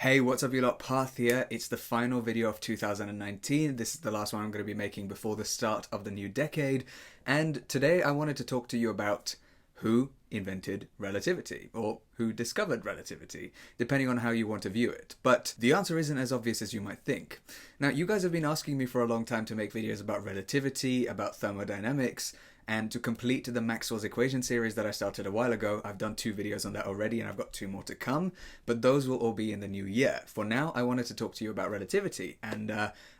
Hey, what's up you lot, Parth here. It's the final video of 2019. This is the last one I'm going to be making before the start of the new decade. And today I wanted to talk to you about who invented relativity, or who discovered relativity, depending on how you want to view it. But the answer isn't as obvious as you might think. Now, you guys have been asking me for a long time to make videos about relativity, about thermodynamics, and to complete the Maxwell's Equations series that I started a while ago. I've done 2 videos on that already and I've got 2 more to come, but those will all be in the new year. For now, I wanted to talk to you about relativity and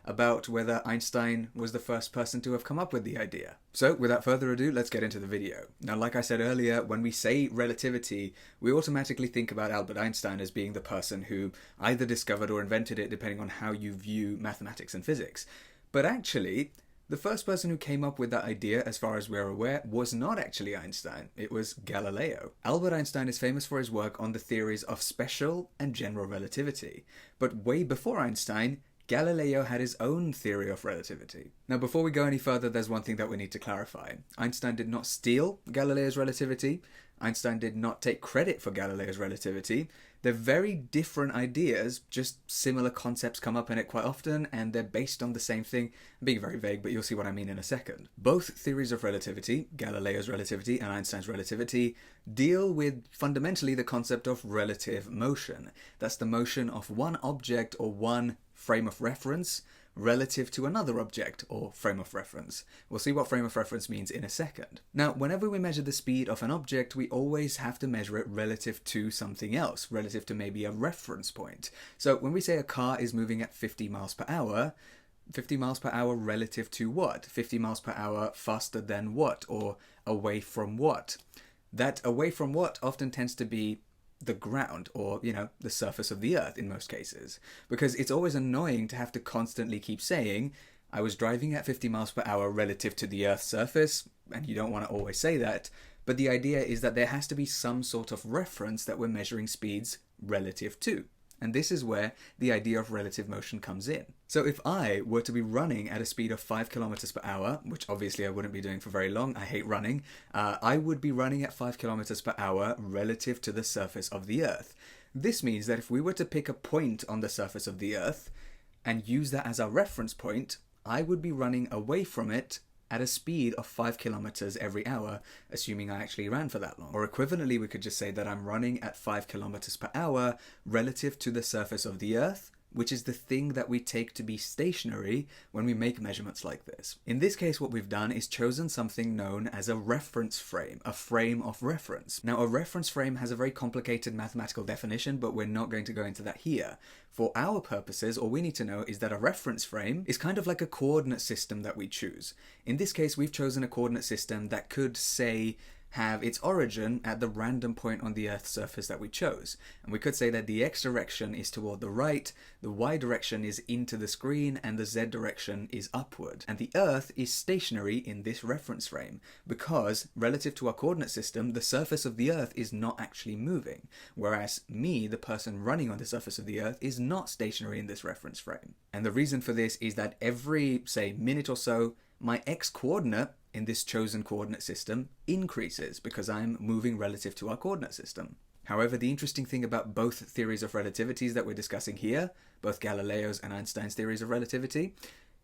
about whether Einstein was the first person to have come up with the idea. So without further ado, let's get into the video. Now, like I said earlier, when we say relativity, we automatically think about Albert Einstein as being the person who either discovered or invented it, depending on how you view mathematics and physics. But actually, the first person who came up with that idea, as far as we're aware, was not actually Einstein. It was Galileo. Albert Einstein is famous for his work on the theories of special and general relativity. But way before Einstein, Galileo had his own theory of relativity. Now, before we go any further, there's one thing that we need to clarify. Einstein did not steal Galileo's relativity. Einstein did not take credit for Galileo's relativity. They're very different ideas, just similar concepts come up in it quite often, and they're based on the same thing. I'm being very vague, but you'll see what I mean in a second. Both theories of relativity, Galileo's relativity and Einstein's relativity, deal with fundamentally the concept of relative motion. That's the motion of one object or one frame of reference relative to another object or frame of reference. We'll see what frame of reference means in a second. Now, whenever we measure the speed of an object, we always have to measure it relative to something else, relative to maybe a reference point. So when we say a car is moving at 50 miles per hour, 50 miles per hour relative to what? 50 miles per hour faster than what? Or away from what? That away from what often tends to be the ground, or, the surface of the earth in most cases. Because it's always annoying to have to constantly keep saying, I was driving at 50 miles per hour relative to the earth's surface, and you don't want to always say that. But the idea is that there has to be some sort of reference that we're measuring speeds relative to. And this is where the idea of relative motion comes in. So if I were to be running at a speed of 5 kilometers per hour, which obviously I wouldn't be doing for very long, I hate running, I would be running at 5 kilometers per hour relative to the surface of the Earth. This means that if we were to pick a point on the surface of the Earth and use that as our reference point, I would be running away from it at a speed of 5 kilometers every hour, assuming I actually ran for that long. Or equivalently, we could just say that I'm running at 5 kilometers per hour relative to the surface of the Earth, which is the thing that we take to be stationary when we make measurements like this. In this case, what we've done is chosen something known as a reference frame, a frame of reference. Now, a reference frame has a very complicated mathematical definition, but we're not going to go into that here. For our purposes, all we need to know is that a reference frame is kind of like a coordinate system that we choose. In this case, we've chosen a coordinate system that could, say, have its origin at the random point on the Earth's surface that we chose. And we could say that the x direction is toward the right, the y direction is into the screen, and the z direction is upward. And the Earth is stationary in this reference frame, because relative to our coordinate system, the surface of the Earth is not actually moving. Whereas me, the person running on the surface of the Earth, is not stationary in this reference frame. And the reason for this is that every, say, minute or so, my x-coordinate in this chosen coordinate system increases because I'm moving relative to our coordinate system. However, the interesting thing about both theories of relativities that we're discussing here, both Galileo's and Einstein's theories of relativity,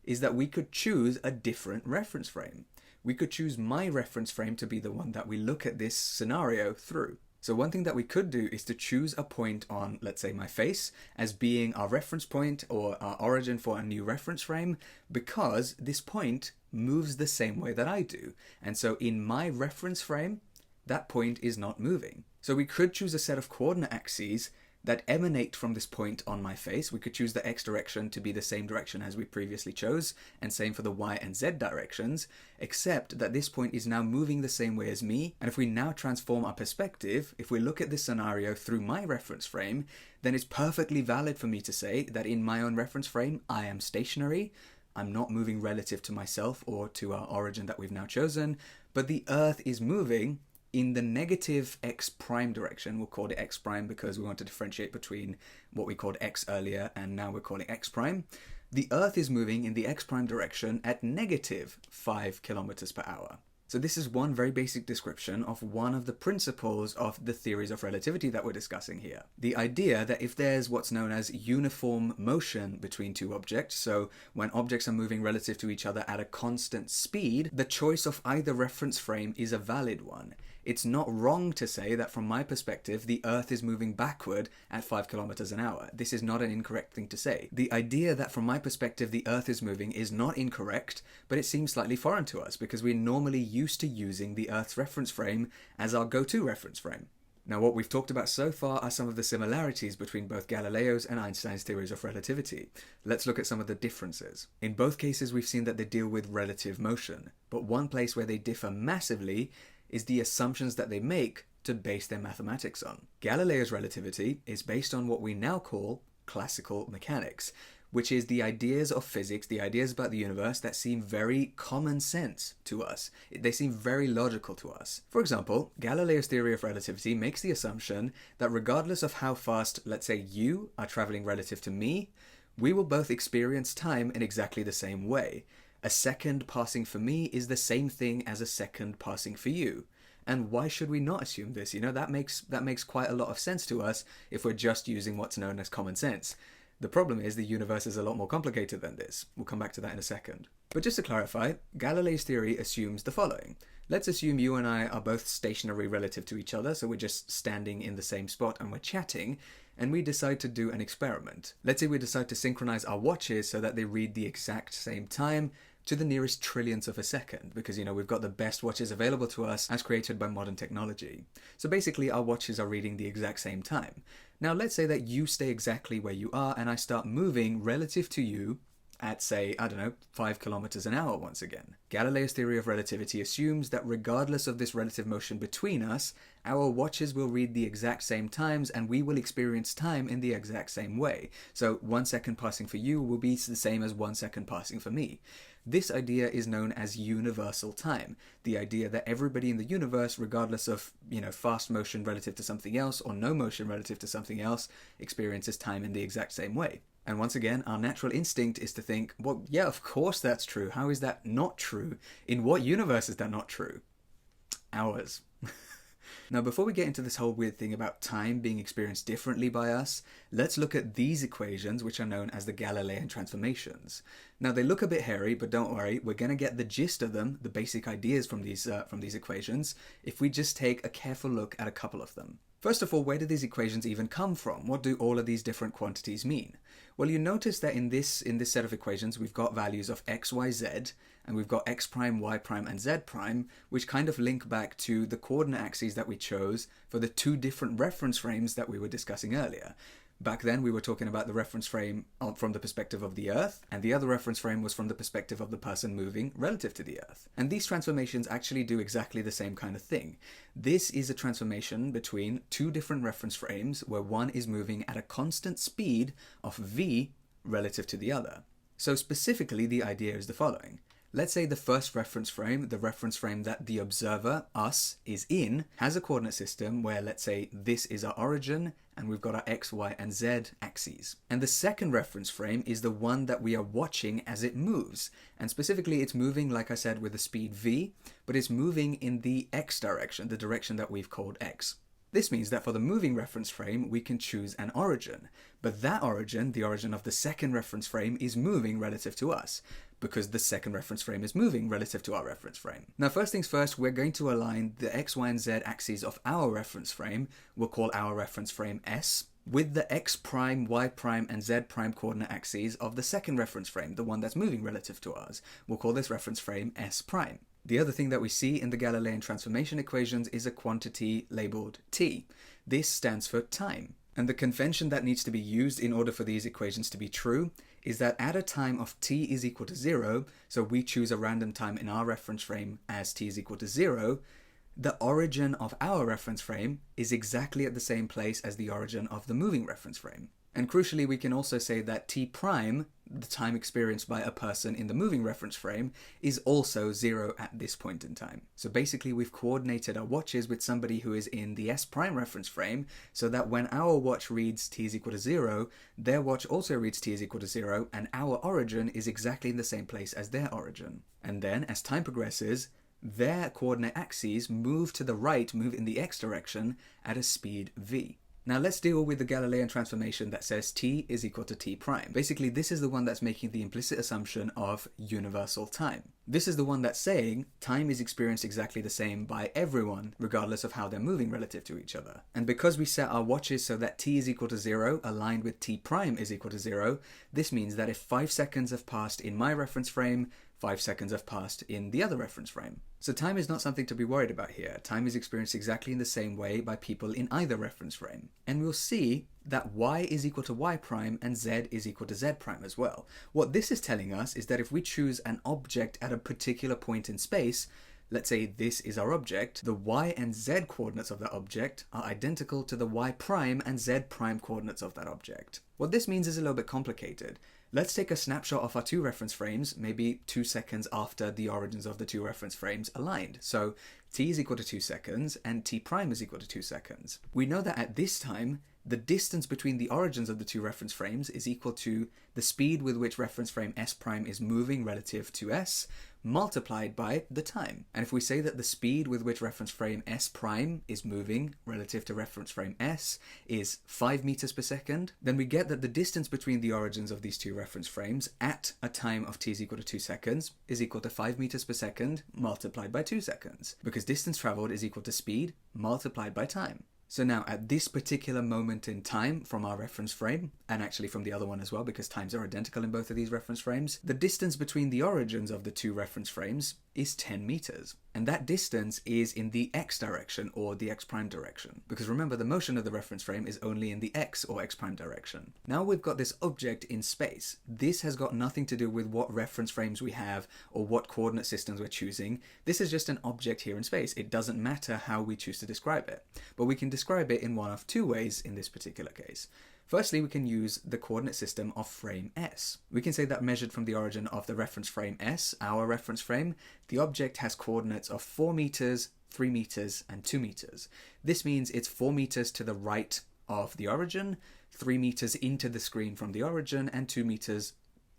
is that we could choose a different reference frame. We could choose my reference frame to be the one that we look at this scenario through. So one thing that we could do is to choose a point on, let's say, my face as being our reference point or our origin for a new reference frame, because this point moves the same way that I do. And so in my reference frame, that point is not moving. So we could choose a set of coordinate axes that emanate from this point on my face. We could choose the x direction to be the same direction as we previously chose, and same for the y and z directions, except that this point is now moving the same way as me. And if we now transform our perspective, if we look at this scenario through my reference frame, then it's perfectly valid for me to say that in my own reference frame, I am stationary. I'm not moving relative to myself or to our origin that we've now chosen, but the Earth is moving in the negative x prime direction. We'll call it x prime because we want to differentiate between what we called x earlier and now we're calling x prime. The Earth is moving in the x prime direction at negative 5 kilometers per hour. So this is one very basic description of one of the principles of the theories of relativity that we're discussing here. The idea that if there's what's known as uniform motion between two objects, so when objects are moving relative to each other at a constant speed, the choice of either reference frame is a valid one. It's not wrong to say that from my perspective, the Earth is moving backward at 5 kilometers an hour. This is not an incorrect thing to say. The idea that from my perspective, the Earth is moving is not incorrect, but it seems slightly foreign to us because we're normally used to using the Earth's reference frame as our go-to reference frame. Now, what we've talked about so far are some of the similarities between both Galileo's and Einstein's theories of relativity. Let's look at some of the differences. In both cases, we've seen that they deal with relative motion, but one place where they differ massively is the assumptions that they make to base their mathematics on. Galileo's relativity is based on what we now call classical mechanics, which is the ideas of physics, the ideas about the universe that seem very common sense to us. They seem very logical to us. For example, Galileo's theory of relativity makes the assumption that regardless of how fast, let's say, you are traveling relative to me, we will both experience time in exactly the same way. A second passing for me is the same thing as a second passing for you. And why should we not assume this? You know, that makes quite a lot of sense to us if we're just using what's known as common sense. The problem is the universe is a lot more complicated than this. We'll come back to that in a second. But just to clarify, Galileo's theory assumes the following. Let's assume you and I are both stationary relative to each other, so we're just standing in the same spot and we're chatting, and we decide to do an experiment. Let's say we decide to synchronize our watches so that they read the exact same time to the nearest trillionth of a second, because, you know, we've got the best watches available to us as created by modern technology. So basically, our watches are reading the exact same time. Now, let's say that you stay exactly where you are and I start moving relative to you at, say, 5 kilometers an hour once again. Galileo's theory of relativity assumes that regardless of this relative motion between us, our watches will read the exact same times and we will experience time in the exact same way. So 1 second passing for you will be the same as 1 second passing for me. This idea is known as universal time, the idea that everybody in the universe, regardless of, fast motion relative to something else or no motion relative to something else, experiences time in the exact same way. And once again, our natural instinct is to think, well, yeah, of course that's true. How is that not true? In what universe is that not true? Ours. Now, before we get into this whole weird thing about time being experienced differently by us, let's look at these equations, which are known as the Galilean transformations. Now, they look a bit hairy, but don't worry, we're going to get the gist of them, the basic ideas from these equations, if we just take a careful look at a couple of them. First of all, where do these equations even come from? What do all of these different quantities mean? Well, you notice that in this set of equations, we've got values of x, y, z, and we've got x prime, y prime, and z prime, which kind of link back to the coordinate axes that we chose for the two different reference frames that we were discussing earlier. Back then, we were talking about the reference frame from the perspective of the Earth, and the other reference frame was from the perspective of the person moving relative to the Earth. And these transformations actually do exactly the same kind of thing. This is a transformation between two different reference frames where one is moving at a constant speed of v relative to the other. So specifically, the idea is the following. Let's say the first reference frame, the reference frame that the observer, us, is in, has a coordinate system where, let's say, this is our origin, and we've got our x, y, and z axes. And the second reference frame is the one that we are watching as it moves. And specifically, it's moving, like I said, with the speed v, but it's moving in the x direction, the direction that we've called x. This means that for the moving reference frame, we can choose an origin. But that origin, the origin of the second reference frame, is moving relative to us, because the second reference frame is moving relative to our reference frame. Now, first things first, we're going to align the x, y, and z axes of our reference frame, we'll call our reference frame S, with the x prime, y prime, and z prime coordinate axes of the second reference frame, the one that's moving relative to ours. We'll call this reference frame S prime. The other thing that we see in the Galilean transformation equations is a quantity labeled t. This stands for time. And the convention that needs to be used in order for these equations to be true is that at a time of t is equal to 0, so we choose a random time in our reference frame as t is equal to 0, the origin of our reference frame is exactly at the same place as the origin of the moving reference frame. And crucially, we can also say that t prime, the time experienced by a person in the moving reference frame, is also 0 at this point in time. So basically, we've coordinated our watches with somebody who is in the S prime reference frame, so that when our watch reads t is equal to 0, their watch also reads t is equal to 0, and our origin is exactly in the same place as their origin. And then, as time progresses, their coordinate axes move to the right, move in the x direction at a speed v. Now let's deal with the Galilean transformation that says t is equal to t prime. Basically, this is the one that's making the implicit assumption of universal time. This is the one that's saying time is experienced exactly the same by everyone, regardless of how they're moving relative to each other. And because we set our watches so that t is equal to 0, aligned with t prime is equal to 0, this means that if 5 seconds have passed in my reference frame, 5 seconds have passed in the other reference frame. So time is not something to be worried about here. Time is experienced exactly in the same way by people in either reference frame. And we'll see that y is equal to y prime and z is equal to z prime as well. What this is telling us is that if we choose an object at a particular point in space, let's say this is our object, the y and z coordinates of that object are identical to the y prime and z prime coordinates of that object. What this means is a little bit complicated. Let's take a snapshot of our two reference frames, maybe 2 seconds after the origins of the two reference frames aligned. So t is equal to 2 seconds and t prime is equal to 2 seconds. We know that at this time, the distance between the origins of the two reference frames is equal to the speed with which reference frame s prime is moving relative to s, multiplied by the time. And if we say that the speed with which reference frame s prime is moving relative to reference frame s is 5 meters per second, then we get that the distance between the origins of these two reference frames at a time of t is equal to 2 seconds is equal to 5 meters per second multiplied by 2 seconds, because distance traveled is equal to speed multiplied by time. So now at this particular moment in time from our reference frame, and actually from the other one as well because times are identical in both of these reference frames, the distance between the origins of the two reference frames is 10 meters. And that distance is in the x direction or the x prime direction. Because remember, the motion of the reference frame is only in the x or x prime direction. Now we've got this object in space. This has got nothing to do with what reference frames we have or what coordinate systems we're choosing. This is just an object here in space. It doesn't matter how we choose to describe it. But we can describe it in one of two ways in this particular case. Firstly, we can use the coordinate system of frame S. We can say that measured from the origin of the reference frame S, our reference frame, the object has coordinates of 4 meters, 3 meters, and 2 meters. This means it's 4 meters to the right of the origin, 3 meters into the screen from the origin, and 2 meters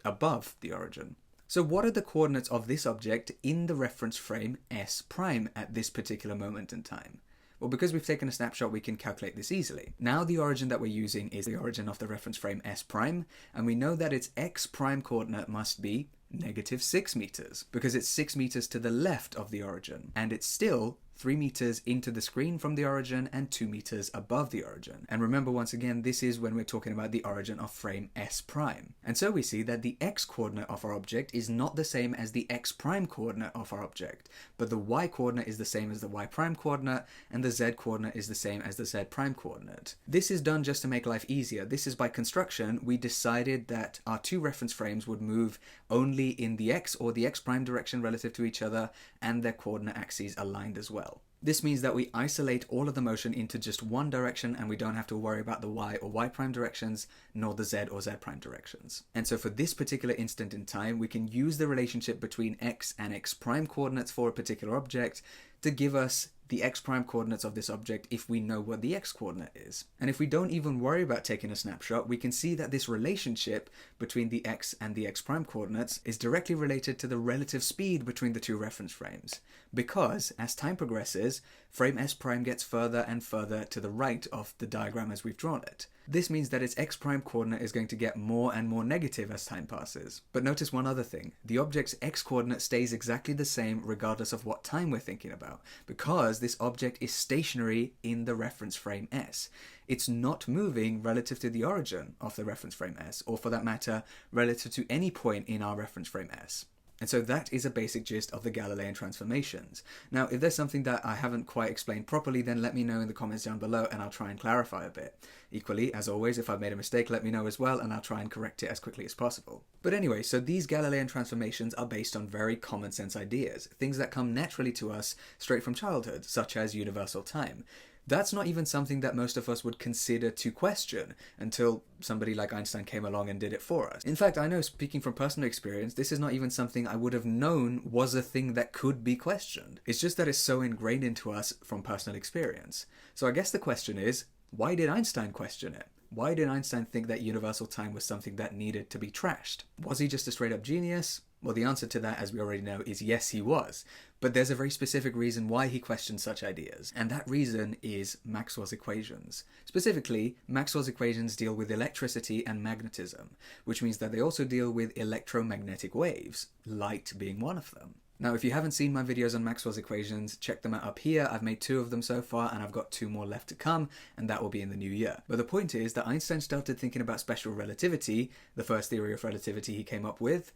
above the origin. So what are the coordinates of this object in the reference frame S prime at this particular moment in time? Well, because we've taken a snapshot, we can calculate this easily. Now the origin that we're using is the origin of the reference frame S prime, and we know that its x prime coordinate must be -6 meters, because it's 6 meters to the left of the origin, and it's still 3 meters into the screen from the origin and 2 meters above the origin. And remember, once again, this is when we're talking about the origin of frame S prime. And so we see that the x coordinate of our object is not the same as the x prime coordinate of our object, but the y coordinate is the same as the y prime coordinate, and the z coordinate is the same as the z prime coordinate. This is done just to make life easier. This is by construction. We decided that our two reference frames would move only in the x or the x prime direction relative to each other, and their coordinate axes aligned as well. This means that we isolate all of the motion into just one direction, and we don't have to worry about the y or y prime directions, nor the z or z prime directions. And so for this particular instant in time, we can use the relationship between x and x prime coordinates for a particular object to give us the x prime coordinates of this object if we know what the x coordinate is. And if we don't even worry about taking a snapshot, we can see that this relationship between the x and the x prime coordinates is directly related to the relative speed between the two reference frames. Because as time progresses, frame S prime gets further and further to the right of the diagram as we've drawn it. This means that its x prime coordinate is going to get more and more negative as time passes. But notice one other thing. The object's x coordinate stays exactly the same regardless of what time we're thinking about, because this object is stationary in the reference frame S. It's not moving relative to the origin of the reference frame S, or for that matter, relative to any point in our reference frame S. And so that is a basic gist of the Galilean transformations. Now, if there's something that I haven't quite explained properly, then let me know in the comments down below and I'll try and clarify a bit. Equally, as always, if I've made a mistake, let me know as well and I'll try and correct it as quickly as possible. But anyway, so these Galilean transformations are based on very common sense ideas, things that come naturally to us straight from childhood, such as universal time. That's not even something that most of us would consider to question until somebody like Einstein came along and did it for us. In fact, I know, speaking from personal experience, this is not even something I would have known was a thing that could be questioned. It's just that it's so ingrained into us from personal experience. So I guess the question is, why did Einstein question it? Why did Einstein think that universal time was something that needed to be trashed? Was he just a straight up genius? Well, the answer to that, as we already know, is yes, he was. But there's a very specific reason why he questioned such ideas, and that reason is Maxwell's equations. Specifically, Maxwell's equations deal with electricity and magnetism, which means that they also deal with electromagnetic waves, light being one of them. Now, if you haven't seen my videos on Maxwell's equations, check them out up here. I've made 2 of them so far, and I've got 2 more left to come, and that will be in the new year. But the point is that Einstein started thinking about special relativity, the first theory of relativity he came up with,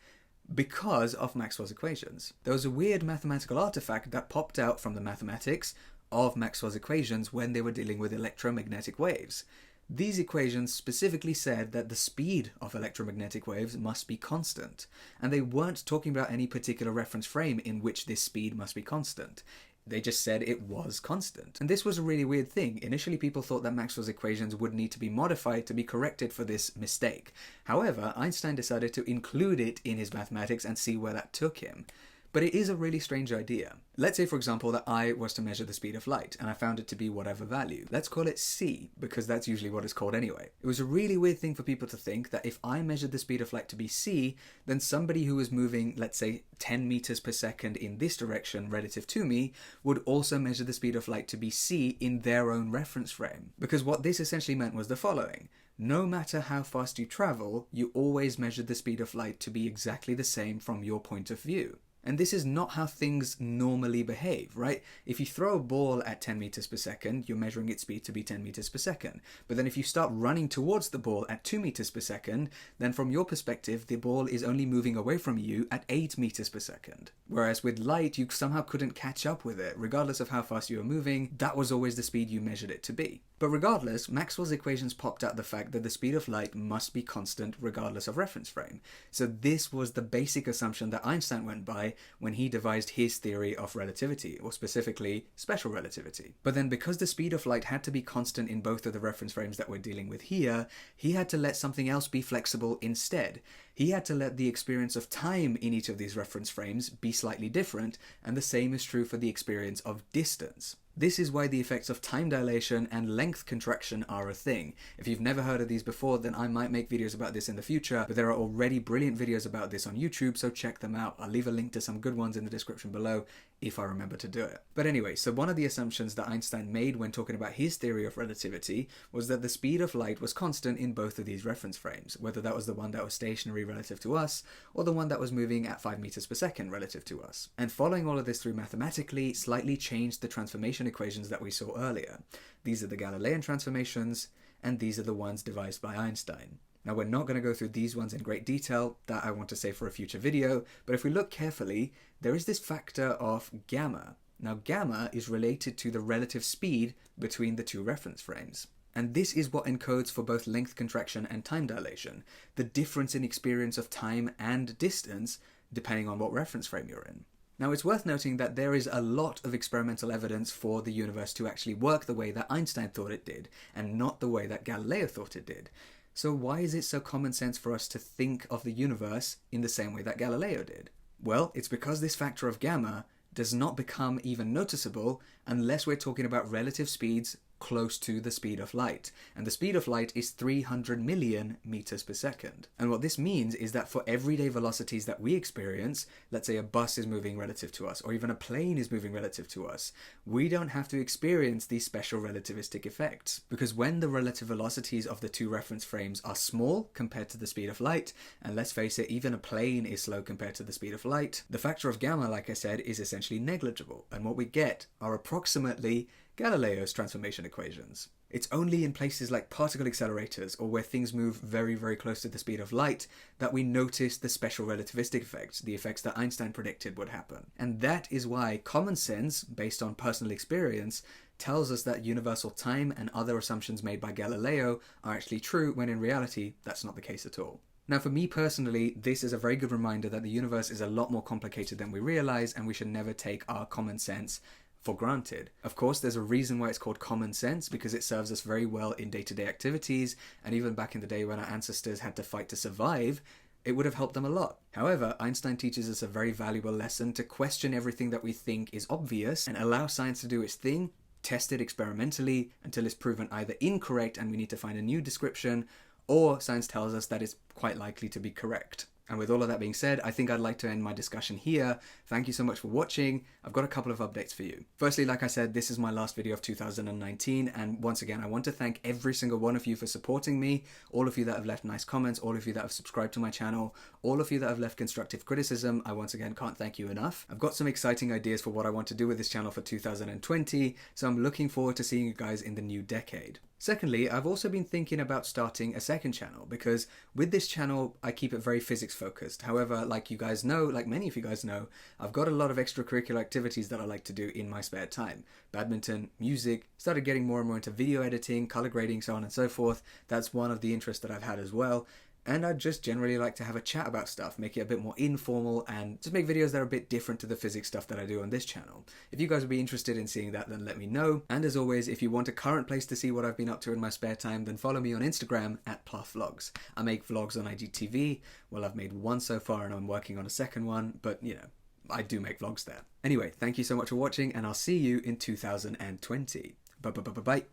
because of Maxwell's equations. There was a weird mathematical artifact that popped out from the mathematics of Maxwell's equations when they were dealing with electromagnetic waves. These equations specifically said that the speed of electromagnetic waves must be constant, and they weren't talking about any particular reference frame in which this speed must be constant. They just said it was constant. And this was a really weird thing. Initially, people thought that Maxwell's equations would need to be modified to be corrected for this mistake. However, Einstein decided to include it in his mathematics and see where that took him. But it is a really strange idea. Let's say, for example, that I was to measure the speed of light, and I found it to be whatever value. Let's call it c, because that's usually what it's called anyway. It was a really weird thing for people to think that if I measured the speed of light to be c, then somebody who was moving, let's say, 10 meters per second in this direction relative to me, would also measure the speed of light to be c in their own reference frame. Because what this essentially meant was the following. No matter how fast you travel, you always measure the speed of light to be exactly the same from your point of view. And this is not how things normally behave, right? If you throw a ball at 10 meters per second, you're measuring its speed to be 10 meters per second. But then if you start running towards the ball at 2 meters per second, then from your perspective, the ball is only moving away from you at 8 meters per second. Whereas with light, you somehow couldn't catch up with it. Regardless of how fast you were moving, that was always the speed you measured it to be. But regardless, Maxwell's equations popped out the fact that the speed of light must be constant regardless of reference frame. So this was the basic assumption that Einstein went by when he devised his theory of relativity, or specifically special relativity. But then because the speed of light had to be constant in both of the reference frames that we're dealing with here, he had to let something else be flexible instead. He had to let the experience of time in each of these reference frames be slightly different, and the same is true for the experience of distance. This is why the effects of time dilation and length contraction are a thing. If you've never heard of these before, then I might make videos about this in the future, but there are already brilliant videos about this on YouTube, so check them out. I'll leave a link to some good ones in the description below if I remember to do it. But anyway, so one of the assumptions that Einstein made when talking about his theory of relativity was that the speed of light was constant in both of these reference frames, whether that was the one that was stationary relative to us, or the one that was moving at 5 meters per second relative to us. And following all of this through mathematically slightly changed the transformation equations that we saw earlier. These are the Galilean transformations, and these are the ones devised by Einstein. Now, we're not going to go through these ones in great detail, that I want to save for a future video, but if we look carefully, there is this factor of gamma. Now, gamma is related to the relative speed between the two reference frames. And this is what encodes for both length contraction and time dilation, the difference in experience of time and distance, depending on what reference frame you're in. Now, it's worth noting that there is a lot of experimental evidence for the universe to actually work the way that Einstein thought it did, and not the way that Galileo thought it did. So why is it so common sense for us to think of the universe in the same way that Galileo did? Well, it's because this factor of gamma does not become even noticeable unless we're talking about relative speeds close to the speed of light. And the speed of light is 300 million meters per second. And what this means is that for everyday velocities that we experience, let's say a bus is moving relative to us, or even a plane is moving relative to us, we don't have to experience these special relativistic effects. Because when the relative velocities of the two reference frames are small compared to the speed of light, and let's face it, even a plane is slow compared to the speed of light, the factor of gamma, like I said, is essentially negligible. And what we get are approximately Galileo's transformation equations. It's only in places like particle accelerators or where things move very, very close to the speed of light that we notice the special relativistic effects, the effects that Einstein predicted would happen. And that is why common sense, based on personal experience, tells us that universal time and other assumptions made by Galileo are actually true, when in reality, that's not the case at all. Now, for me personally, this is a very good reminder that the universe is a lot more complicated than we realize, and we should never take our common sense for granted. Of course, there's a reason why it's called common sense, because it serves us very well in day-to-day activities, and even back in the day when our ancestors had to fight to survive, it would have helped them a lot. However, Einstein teaches us a very valuable lesson to question everything that we think is obvious and allow science to do its thing tested experimentally until it's proven either incorrect and we need to find a new description, or science tells us that it's quite likely to be correct. And with all of that being said, I think I'd like to end my discussion here. Thank you so much for watching. I've got a couple of updates for you. Firstly, like I said, this is my last video of 2019, and once again, I want to thank every single one of you for supporting me, all of you that have left nice comments, all of you that have subscribed to my channel, all of you that have left constructive criticism. I once again can't thank you enough. I've got some exciting ideas for what I want to do with this channel for 2020, so I'm looking forward to seeing you guys in the new decade. Secondly, I've also been thinking about starting a second channel, because with this channel, I keep it very physics focused. However, like you guys know, like many of you guys know, I've got a lot of extracurricular activities that I like to do in my spare time. Badminton, music, started getting more and more into video editing, color grading, so on and so forth. That's one of the interests that I've had as well. And I'd just generally like to have a chat about stuff, make it a bit more informal, and just make videos that are a bit different to the physics stuff that I do on this channel. If you guys would be interested in seeing that, then let me know. And as always, if you want a current place to see what I've been up to in my spare time, then follow me on Instagram at ParthVlogs. I make vlogs on IGTV. Well, I've made one so far and I'm working on a second one, but you know, I do make vlogs there. Anyway, thank you so much for watching, and I'll see you in 2020. Bye.